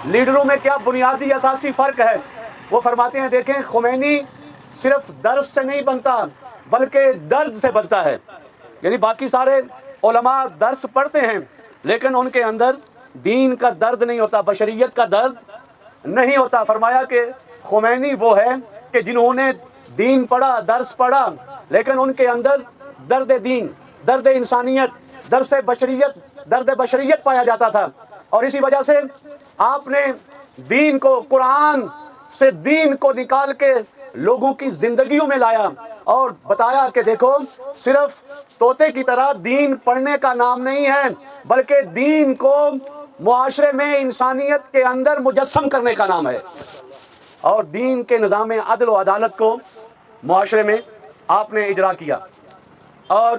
لیڈروں میں کیا بنیادی اساسی فرق ہے؟ وہ فرماتے ہیں دیکھیں خمینی صرف درس سے نہیں بنتا بلکہ درد سے بنتا ہے. یعنی باقی سارے علماء درس پڑھتے ہیں لیکن ان کے اندر دین کا درد نہیں ہوتا، بشریت کا درد نہیں ہوتا. فرمایا کہ خمینی وہ ہے کہ جنہوں نے دین پڑھا، درس پڑھا، لیکن ان کے اندر درد دین، درد انسانیت، درد بشریت پایا جاتا تھا. اور اسی وجہ سے آپ نے دین کو، قرآن سے دین کو نکال کے لوگوں کی زندگیوں میں لایا اور بتایا کہ دیکھو صرف طوطے کی طرح دین پڑھنے کا نام نہیں ہے بلکہ دین کو معاشرے میں انسانیت کے اندر مجسم کرنے کا نام ہے. اور دین کے نظام عدل و عدالت کو معاشرے میں آپ نے اجرا کیا. اور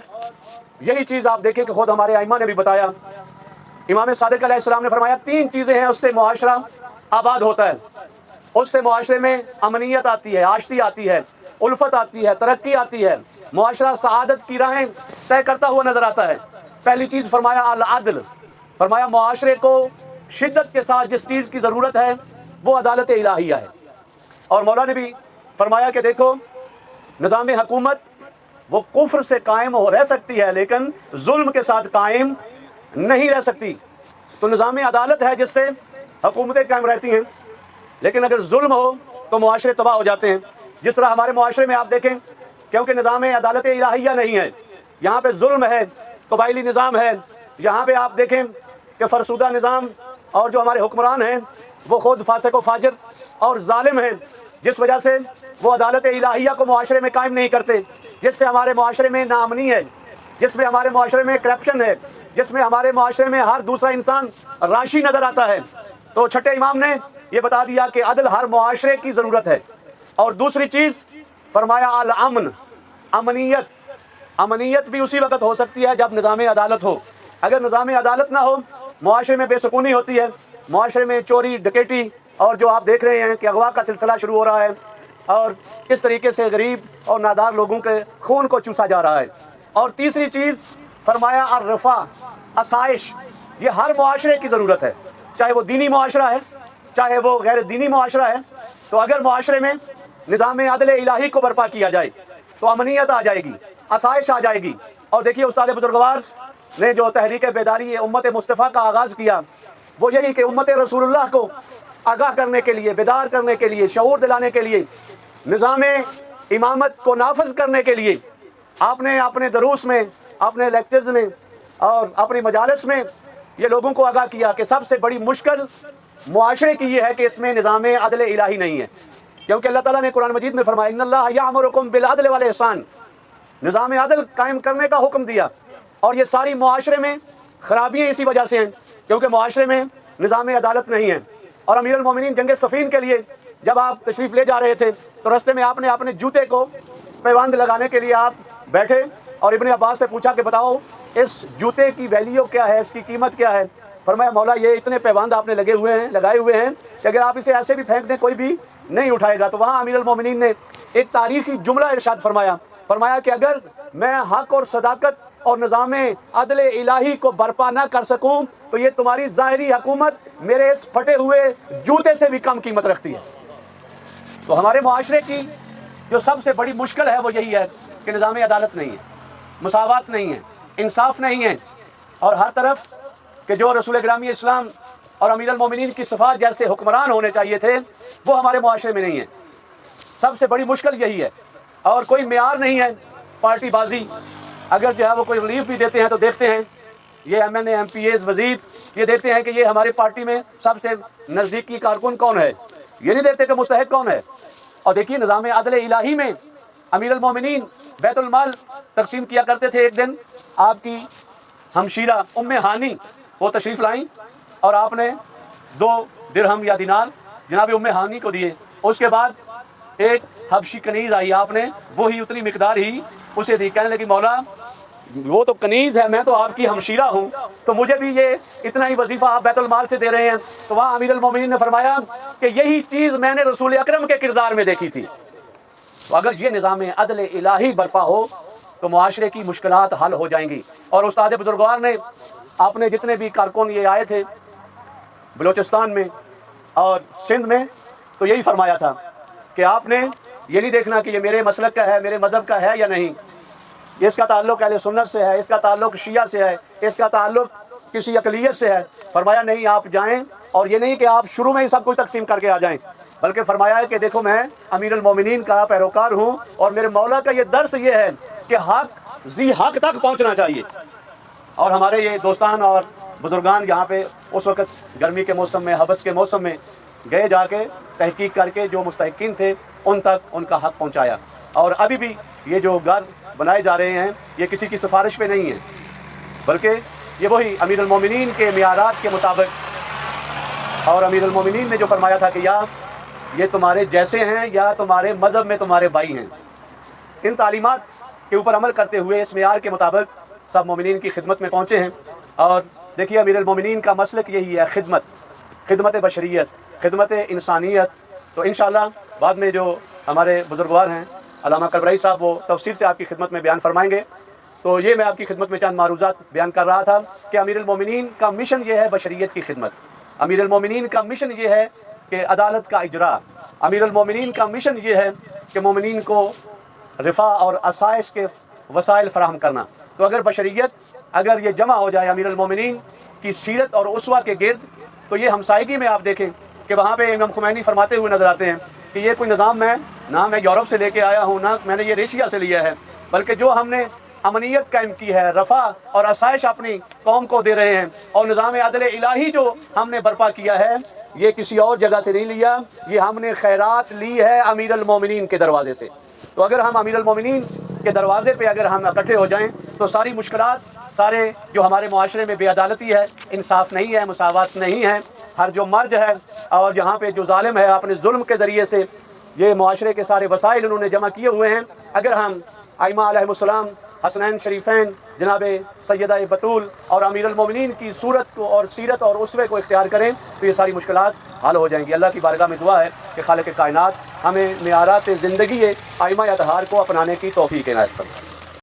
یہی چیز آپ دیکھیں کہ خود ہمارے ائمہ نے بھی بتایا. امام صادق علیہ السلام نے فرمایا 3 چیزیں ہیں اس سے معاشرہ آباد ہوتا ہے، اس سے معاشرے میں امنیت آتی ہے، آشتی آتی ہے، الفت آتی ہے، ترقی آتی ہے، معاشرہ سعادت کی راہیں طے کرتا ہوا نظر آتا ہے. پہلی چیز فرمایا العدل. فرمایا معاشرے کو شدت کے ساتھ جس چیز کی ضرورت ہے وہ عدالت الہیہ ہے. اور مولا نے بھی فرمایا کہ دیکھو نظام حکومت وہ کفر سے قائم رہ سکتی ہے لیکن ظلم کے ساتھ قائم نہیں رہ سکتی. تو نظام عدالت ہے جس سے حکومتیں قائم رہتی ہیں، لیکن اگر ظلم ہو تو معاشرے تباہ ہو جاتے ہیں. جس طرح ہمارے معاشرے میں آپ دیکھیں کیونکہ نظام عدالت الہیہ نہیں ہے، یہاں پہ ظلم ہے، قبائلی نظام ہے. یہاں پہ آپ دیکھیں کہ فرسودہ نظام اور جو ہمارے حکمران ہیں وہ خود فاسق و فاجر اور ظالم ہیں، جس وجہ سے وہ عدالت الہیہ کو معاشرے میں قائم نہیں کرتے، جس سے ہمارے معاشرے میں ناامنی ہے، جس میں ہمارے معاشرے میں کرپشن ہے، جس میں ہمارے معاشرے میں ہر دوسرا انسان راشی نظر آتا ہے. تو چھٹے امام نے یہ بتا دیا کہ عدل ہر معاشرے کی ضرورت ہے. اور دوسری چیز فرمایا الامن، امنیت. امنیت بھی اسی وقت ہو سکتی ہے جب نظام عدالت ہو. اگر نظام عدالت نہ ہو معاشرے میں بے سکونی ہوتی ہے، معاشرے میں چوری ڈکیٹی اور جو آپ دیکھ رہے ہیں کہ اغوا کا سلسلہ شروع ہو رہا ہے اور کس طریقے سے غریب اور نادار لوگوں کے خون کو چوسا جا رہا ہے. اور تیسری چیز فرمایا الرفع، آسائش. یہ ہر معاشرے کی ضرورت ہے، چاہے وہ دینی معاشرہ ہے چاہے وہ غیر دینی معاشرہ ہے. تو اگر معاشرے میں نظام عدل الہی کو برپا کیا جائے تو امنیت آ جائے گی، آسائش آ جائے گی. اور دیکھیے استاد بزرگوار نے جو تحریک بیداری امت مصطفیٰ کا آغاز کیا وہ یہی کہ امت رسول اللہ کو آگاہ کرنے کے لیے، بیدار کرنے کے لیے، شعور دلانے کے لیے، نظام امامت کو نافذ کرنے کے لیے آپ نے اپنے دروس میں، اپنے لیکچرز میں اور اپنی مجالس میں یہ لوگوں کو آگاہ کیا کہ سب سے بڑی مشکل معاشرے کی یہ ہے کہ اس میں نظام عدل الہی نہیں ہے. کیونکہ اللہ تعالیٰ نے قرآن مجید میں فرمایا ان اللہ یأمرکم بالعدل والاحسان، نظام عدل قائم کرنے کا حکم دیا. اور یہ ساری معاشرے میں خرابیاں اسی وجہ سے ہیں کیونکہ معاشرے میں نظام عدالت نہیں ہے. اور امیر المومنین جنگ صفین کے لیے جب آپ تشریف لے جا رہے تھے تو رستے میں آپ نے اپنے جوتے کو پیوند لگانے کے لیے آپ بیٹھے اور ابن عباس سے پوچھا کہ بتاؤ اس جوتے کی ویلیو کیا ہے، اس کی قیمت کیا ہے؟ فرمایا مولا یہ اتنے پیوند آپ نے لگائے ہوئے ہیں کہ اگر آپ اسے ایسے بھی پھینک دیں کوئی بھی نہیں اٹھائے گا. تو وہاں امیر المومنین نے ایک تاریخی جملہ ارشاد فرمایا کہ اگر میں حق اور صداقت اور نظام عدل الہی کو برپا نہ کر سکوں تو یہ تمہاری ظاہری حکومت میرے اس پھٹے ہوئے جوتے سے بھی کم قیمت رکھتی ہے. تو ہمارے معاشرے کی جو سب سے بڑی مشکل ہے وہ یہی ہے کہ نظام عدالت نہیں ہے، مساوات نہیں ہے، انصاف نہیں ہے، اور ہر طرف کہ جو رسول گرامی اسلام اور امیر المومنین کی صفات جیسے حکمران ہونے چاہیے تھے وہ ہمارے معاشرے میں نہیں ہے. سب سے بڑی مشکل یہی ہے. اور کوئی معیار نہیں ہے پارٹی بازی. اگر جو ہے وہ کوئی ریلیف بھی دیتے ہیں تو دیکھتے ہیں یہ ایم این اے، ایم پی ایز، وزیر، یہ دیکھتے ہیں کہ یہ ہماری پارٹی میں سب سے نزدیکی کارکن کون ہے، یہ نہیں دیکھتے کہ مستحق کون ہے. اور دیکھیے نظام عدل الہی میں امیر المومنین بیت المال تقسیم کیا کرتے تھے. ایک دن آپ کی ہمشیرہ ام ہانی وہ تشریف لائیں اور آپ نے 2 درہم یا دینار جناب ام ہانی کو دیے. اس کے بعد ایک حبشی کنیز آئی، آپ نے وہی اتنی مقدار ہی اسے دی. کہنے لگی مولا وہ تو کنیز ہے، میں تو آپ کی ہمشیرہ ہوں تو مجھے بھی یہ اتنا ہی وظیفہ آپ بیت المال سے دے رہے ہیں. تو وہاں امیر المومنین نے فرمایا کہ یہی چیز میں نے رسول اکرم کے کردار میں دیکھی تھی. تو اگر یہ نظام عدل الہی برپا ہو تو معاشرے کی مشکلات حل ہو جائیں گی. اور استاد بزرگوار نے اپنے جتنے بھی کارکن یہ آئے تھے بلوچستان میں اور سندھ میں تو یہی فرمایا تھا کہ آپ نے یہ نہیں دیکھنا کہ یہ میرے مسلک کا ہے، میرے مذہب کا ہے یا نہیں، اس کا تعلق اہل سنت سے ہے، اس کا تعلق شیعہ سے ہے، اس کا تعلق کسی اقلیت سے ہے۔ فرمایا نہیں، آپ جائیں، اور یہ نہیں کہ آپ شروع میں ہی سب کچھ تقسیم کر کے آ جائیں، بلکہ فرمایا ہے کہ دیکھو میں امیر المومنین کا پیروکار ہوں، اور میرے مولا کا یہ درس یہ ہے کہ حق ذی حق تک پہنچنا چاہیے۔ اور ہمارے یہ دوستان اور بزرگان یہاں پہ اس وقت گرمی کے موسم میں، حبس کے موسم میں گئے، جا کے تحقیق کر کے جو مستحقین تھے ان تک ان کا حق پہنچایا۔ اور ابھی بھی یہ جو گھر بنائے جا رہے ہیں یہ کسی کی سفارش پہ نہیں ہے، بلکہ یہ وہی امیر المومنین کے معیارات کے مطابق، اور امیر المومنین نے جو فرمایا تھا کہ یا یہ تمہارے جیسے ہیں یا تمہارے مذہب میں تمہارے بھائی ہیں، ان تعلیمات کے اوپر عمل کرتے ہوئے اس معیار کے مطابق سب مومنین کی خدمت میں پہنچے ہیں۔ اور دیکھیے امیر المومنین کا مسلک یہی ہے، خدمت بشریت، خدمت انسانیت۔ تو انشاءاللہ بعد میں جو ہمارے بزرگوار ہیں علامہ کربلائی صاحب وہ تفصیل سے آپ کی خدمت میں بیان فرمائیں گے۔ تو یہ میں آپ کی خدمت میں چند معروضات بیان کر رہا تھا کہ امیر المومنین کا مشن یہ ہے بشریت کی خدمت، امیر المومنین کا مشن یہ ہے کہ عدالت کا اجراء، امیر المومنین کا مشن یہ ہے کہ مومنین کو رفاع اور آسائش کے وسائل فراہم کرنا۔ تو اگر بشریت اگر یہ جمع ہو جائے امیر المومنین کی سیرت اور اسوہ کے گرد، تو یہ ہمسائیگی میں آپ دیکھیں کہ وہاں پہ امام خمینی فرماتے ہوئے نظر آتے ہیں کہ یہ کوئی نظام نہ میں یورپ سے لے کے آیا ہوں، نہ میں نے یہ ایشیا سے لیا ہے، بلکہ جو ہم نے امنیت قائم کی ہے، رفاع اور آسائش اپنی قوم کو دے رہے ہیں، اور نظام عدل الہی جو ہم نے برپا کیا ہے یہ کسی اور جگہ سے نہیں لیا، یہ ہم نے خیرات لی ہے امیر المومنین کے دروازے سے۔ تو اگر ہم امیر المومنین کے دروازے پہ اگر ہم اکٹھے ہو جائیں تو ساری مشکلات، سارے جو ہمارے معاشرے میں بے عدالتی ہے، انصاف نہیں ہے، مساوات نہیں ہے، ہر جو مرج ہے اور یہاں پہ جو ظالم ہے اپنے ظلم کے ذریعے سے یہ معاشرے کے سارے وسائل انہوں نے جمع کیے ہوئے ہیں، اگر ہم ائمہ علیہ السلام، حسنین شریفین، جناب سیدہ بطول اور امیر المومنین کی صورت کو اور سیرت اور اسوے کو اختیار کریں تو یہ ساری مشکلات حل ہو جائیں گی۔ اللہ کی بارگاہ میں دعا ہے کہ خالق کائنات ہمیں معیارات زندگی ائمہ اطہار کو اپنانے کی توفیق عنایت فرمائے۔